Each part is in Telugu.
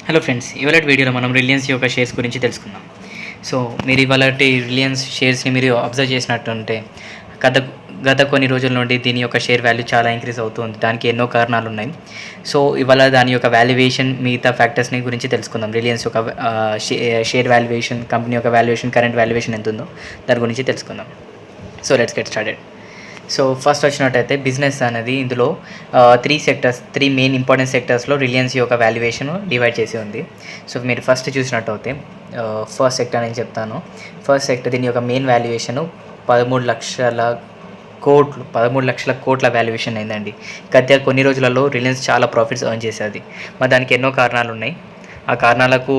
హలో ఫ్రెండ్స్, ఇవాళ వీడియోలో మనం రిలయన్స్ యొక్క షేర్స్ గురించి తెలుసుకుందాం. సో మీరు ఇవాళ రిలయన్స్ షేర్స్ని మీరు అబ్జర్వ్ చేసినట్టుంటే గత గత కొన్ని రోజుల నుండి దీని యొక్క షేర్ వాల్యూ చాలా ఇంక్రీజ్ అవుతుంది. దానికి ఎన్నో కారణాలు ఉన్నాయి. సో ఇవాళ దాని యొక్క వాల్యుయేషన్, మిగతా ఫ్యాక్టర్స్ని గురించి తెలుసుకుందాం. రిలయన్స్ యొక్క షేర్ వాల్యుయేషన్, కంపెనీ యొక్క వాల్యుయేషన్, కరెంట్ వాల్యుయేషన్ ఎంత ఉందో దాని గురించి తెలుసుకుందాం. So let's get started. So first వచ్చినట్టయితే బిజినెస్ అనేది ఇందులో త్రీ మెయిన్ ఇంపార్టెంట్ సెక్టర్స్లో రిలయన్స్ యొక్క వాల్యుయేషన్ డివైడ్ చేసి ఉంది. సో మీరు ఫస్ట్ చూసినట్టయితే ఫస్ట్ సెక్టర్ నేను చెప్తాను. ఫస్ట్ సెక్టర్ దీని యొక్క మెయిన్ వాల్యుయేషన్ 13 లక్షల కోట్ల వాల్యుయేషన్ అయిందండి. గత కొన్ని రోజులలో రిలయన్స్ చాలా ప్రాఫిట్స్ ఎర్న్ చేసేది. మరి దానికి ఎన్నో కారణాలు ఉన్నాయి. ఆ కారణాలకు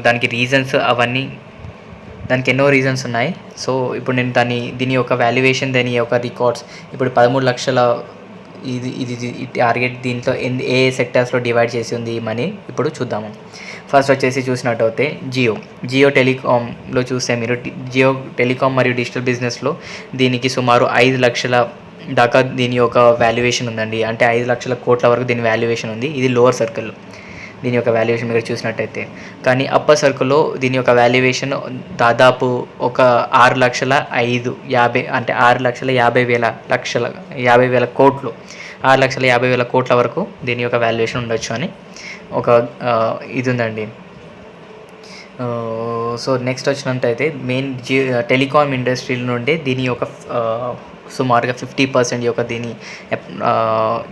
దానికి రీజన్స్ దానికి ఎన్నో రీజన్స్ ఉన్నాయి. సో ఇప్పుడు నేను దీని యొక్క వాల్యుయేషన్, దీని యొక్క రికార్డ్స్, ఇప్పుడు 13 లక్షల ఇది టార్గెట్ దీంట్లో ఏ సెక్టర్స్లో డివైడ్ చేసి ఉంది ఈ మనీ ఇప్పుడు చూద్దాము. ఫస్ట్ వచ్చేసి చూసినట్టయితే జియో టెలికాంలో చూస్తే మీరు జియో టెలికాం మరియు డిజిటల్ బిజినెస్లో దీనికి సుమారు 5 లక్షల దాకా దీని యొక్క వాల్యుయేషన్ ఉందండి. అంటే 5 లక్షల కోట్ల వరకు దీని వాల్యుయేషన్ ఉంది. ఇది లోవర్ సర్కిల్ దీని యొక్క వాల్యుయేషన్ మీరు చూసినట్టయితే. కానీ అప్పర్ సర్కిల్లో దీని యొక్క వాల్యుయేషన్ దాదాపు ఒక 6,50,000 అంటే 6,50,000 కోట్లు, 6,50,000 కోట్ల వరకు దీని యొక్క వాల్యుయేషన్ ఉండొచ్చు అని ఒక ఇది ఉందండి. సో నెక్స్ట్ వచ్చినట్టయితే మెయిన్ టెలికాం ఇండస్ట్రీ నుండి దీని యొక్క సుమారుగా 50% యొక్క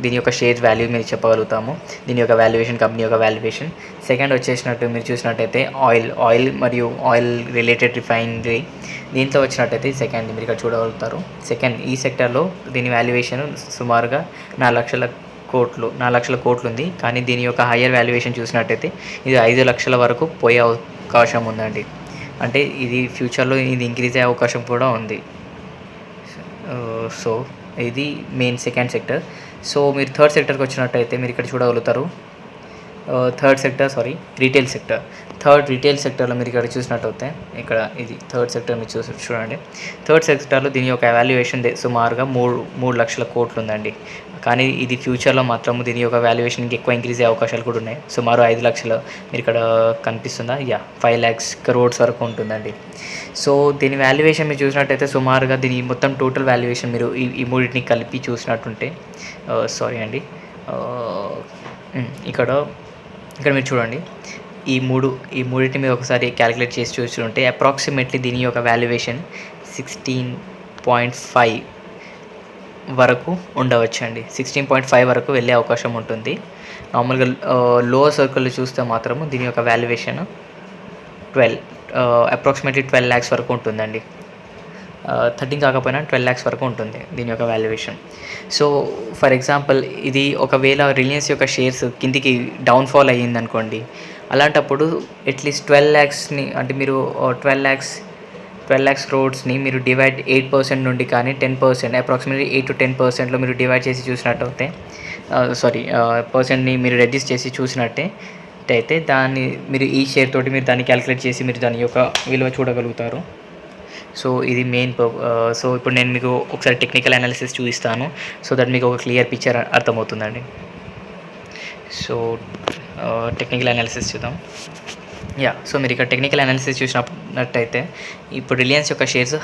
దీని యొక్క షేర్ వాల్యూ మీరు చెప్పగలుగుతాము. దీని యొక్క వాల్యుయేషన్, కంపెనీ యొక్క వాల్యుయేషన్. సెకండ్ వచ్చేసినట్టు మీరు చూసినట్టయితే ఆయిల్ మరియు ఆయిల్ రిలేటెడ్ రిఫైనరీ దీంట్లో వచ్చినట్టయితే సెకండ్ మీరు ఇక్కడ చూడగలుగుతారు. సెకండ్ ఈ సెక్టర్లో దీని వాల్యుయేషన్ సుమారుగా 4 లక్షల కోట్లు ఉంది. కానీ దీని యొక్క హయ్యర్ వాల్యుయేషన్ చూసినట్టయితే ఇది 5 లక్షల వరకు పోయే అవకాశం ఉందండి. అంటే ఇది ఫ్యూచర్లో ఇది ఇంక్రీజ్ అయ్యే అవకాశం కూడా ఉంది. సో ఇది మెయిన్ సెకండ్ సెక్టర్. సో మీరు థర్డ్ సెక్టర్కి వచ్చినట్టయితే మీరు ఇక్కడ చూడగలుగుతారు. Retail sector. రీటైల్ సెక్టర్లో మీరు ఇక్కడ చూసినట్టయితే ఇక్కడ ఇది థర్డ్ సెక్టర్ మీరు చూడండి. థర్డ్ సెక్టర్లో దీని యొక్క వాల్యుయేషన్ సుమారుగా 3 లక్షల కోట్లు ఉందండి. కానీ ఇది ఫ్యూచర్లో మాత్రం దీని యొక్క వాల్యుయేషన్ ఎక్కువ ఇంక్రీజ్ అయ్యే అవకాశాలు కూడా ఉన్నాయి. సుమారు 5 లక్షలు మీరు ఇక్కడ కనిపిస్తుందా, 5 lakhs crores వరకు ఉంటుందండి. సో దీని వాల్యుయేషన్ మీరు చూసినట్టయితే సుమారుగా దీని మొత్తం టోటల్ వాల్యుయేషన్ మీరు ఈ మూడింటిని కలిపి చూసినట్టుంటే ఇక్కడ మీరు చూడండి. ఈ మూడింటిని మీరు ఒకసారి క్యాలిక్యులేట్ చేసి చూస్తుంటే అప్రాక్సిమేట్లీ దీని యొక్క వాల్యుయేషన్ 16.5 వరకు ఉండవచ్చు అండి. 16.5 వరకు వెళ్ళే అవకాశం ఉంటుంది. నార్మల్గా లోవర్ సర్కిల్లో చూస్తే మాత్రము దీని యొక్క వాల్యుయేషన్ అప్రాక్సిమేట్లీ 12 lakhs వరకు ఉంటుందండి. 13 కాకపోయినా 12 lakhs వరకు ఉంటుంది దీని యొక్క వాల్యుయేషన్. సో ఫర్ ఎగ్జాంపుల్ ఇది ఒకవేళ రిలయన్స్ యొక్క షేర్స్ కిందికి డౌన్ఫాల్ అయ్యిందనుకోండి, అలాంటప్పుడు అట్లీస్ట్ 12 lakhsని అంటే మీరు 12 lakhs crores మీరు డివైడ్ 8% నుండి కానీ 10%, అప్రాక్సిమేట్లీ 8 to 10%లో మీరు డివైడ్ చేసి చూసినట్టయితే పర్సెంట్ని మీరు రెడ్యూస్ చేసి చూసినట్టయితే దాన్ని మీరు ఈ షేర్ తోటి మీరు దాన్ని క్యాలిక్యులేట్ చేసి మీరు దాని యొక్క విలువ చూడగలుగుతారు. సో ఇది మెయిన్ సో ఇప్పుడు నేను మీకు ఒకసారి టెక్నికల్ అనాలిసిస్ చూపిస్తాను. సో దట్ మీకు ఒక క్లియర్ పిక్చర్ అర్థమవుతుందండి. సో టెక్నికల్ అనాలిసిస్ చూద్దాం. సో మీరు ఇక్కడ టెక్నికల్ అనాలిసిస్ చూసినట్టయితే ఇప్పుడు రిలయన్స్ యొక్క షేర్స్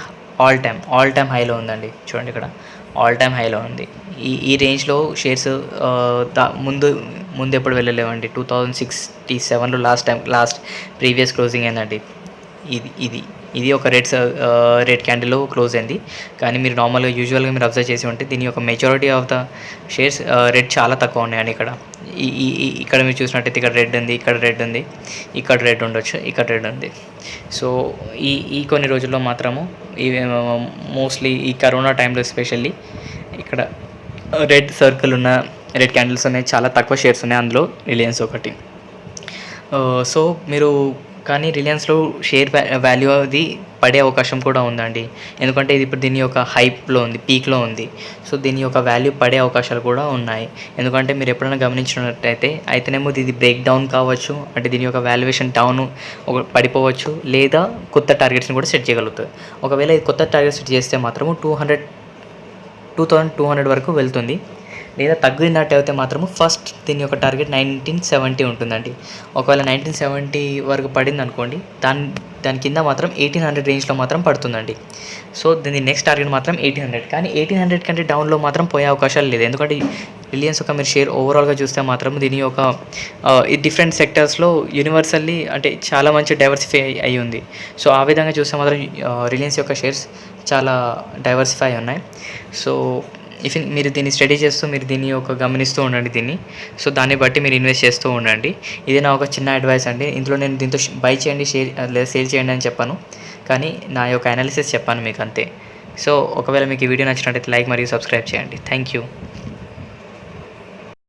ఆల్ టైమ్ హైలో ఉందండి. చూడండి ఇక్కడ ఆల్ టైమ్ హైలో ఉంది. ఈ రేంజ్లో షేర్స్ ముందు ఎప్పుడు వెళ్ళలేవండి. 2067లో లాస్ట్ ప్రీవియస్ క్లోజింగ్ అయిందండి. ఇది ఒక రెడ్ క్యాండిల్లో క్లోజ్ అయింది. కానీ మీరు యూజువల్గా మీరు అబ్జర్వ్ చేసి ఉంటే దీని యొక్క majority of the shares red చాలా తక్కువ ఉన్నాయండి. ఇక్కడ మీరు చూసినట్టయితే ఇక్కడ రెడ్ ఉంది, ఇక్కడ రెడ్ ఉంది, ఇక్కడ రెడ్ ఉండొచ్చు, ఇక్కడ రెడ్ ఉంది. సో ఈ కొన్ని రోజుల్లో మాత్రము మోస్ట్లీ ఈ కరోనా టైంలో ఎస్పెషల్లీ ఇక్కడ రెడ్ సర్కిల్ ఉన్న రెడ్ క్యాండిల్స్ ఉన్నాయి. చాలా తక్కువ షేర్స్ ఉన్నాయి, అందులో రిలయన్స్ ఒకటి. సో మీరు కానీ రిలయన్స్లో షేర్ వాల్యూ అది పడే అవకాశం కూడా ఉందండి. ఎందుకంటే ఇది ఇప్పుడు దీని యొక్క హైప్లో ఉంది, పీక్లో ఉంది. సో దీని యొక్క వాల్యూ పడే అవకాశాలు కూడా ఉన్నాయి. ఎందుకంటే మీరు ఎప్పుడైనా అయితేనేమో ఇది బ్రేక్ డౌన్ కావచ్చు, అంటే దీని యొక్క వాల్యుయేషన్ డౌన్ పడిపోవచ్చు, లేదా కొత్త టార్గెట్స్ని కూడా సెట్ చేయగలుగుతుంది. ఒకవేళ ఇది కొత్త టార్గెట్ సెట్ చేస్తే మాత్రము 2,200 వరకు వెళ్తుంది. లేదా తగ్గినట్టు అయితే మాత్రము ఫస్ట్ దీని యొక్క టార్గెట్ 1970 ఉంటుందండి. ఒకవేళ 1970 వరకు పడింది అనుకోండి, దాని కింద మాత్రం 1800 రేంజ్లో మాత్రం పడుతుందండి. సో దీని నెక్స్ట్ టార్గెట్ మాత్రం 1800, కానీ 1800 కంటే డౌన్లో మాత్రం పోయే అవకాశాలు లేదు. ఎందుకంటే రిలయన్స్ యొక్క మీరు షేర్ ఓవరాల్గా చూస్తే మాత్రం దీని యొక్క ఈ డిఫరెంట్ సెక్టర్స్లో యూనివర్సల్లీ అంటే చాలా మంచి డైవర్సిఫై అయి ఉంది. సో ఆ విధంగా చూస్తే మాత్రం రిలయన్స్ యొక్క షేర్స్ చాలా డైవర్సిఫై ఉన్నాయి. సో మీరు దీన్ని స్టడీ చేస్తూ మీరు దీన్ని గమనిస్తూ ఉండండి దీన్ని. సో దాన్ని బట్టి మీరు ఇన్వెస్ట్ చేస్తూ ఉండండి. ఇది నా ఒక చిన్న అడ్వైస్ అండి. ఇందులో నేను దీంతో బై చేయండి, షేర్ లేదా సేల్ చేయండి అని చెప్పాను, కానీ నా యొక్క అనాలిసిస్ చెప్పాను మీకు అంతే. సో ఒకవేళ మీకు ఈ వీడియో నచ్చినట్లయితే లైక్ మరియు సబ్స్క్రైబ్ చేయండి. Thank you.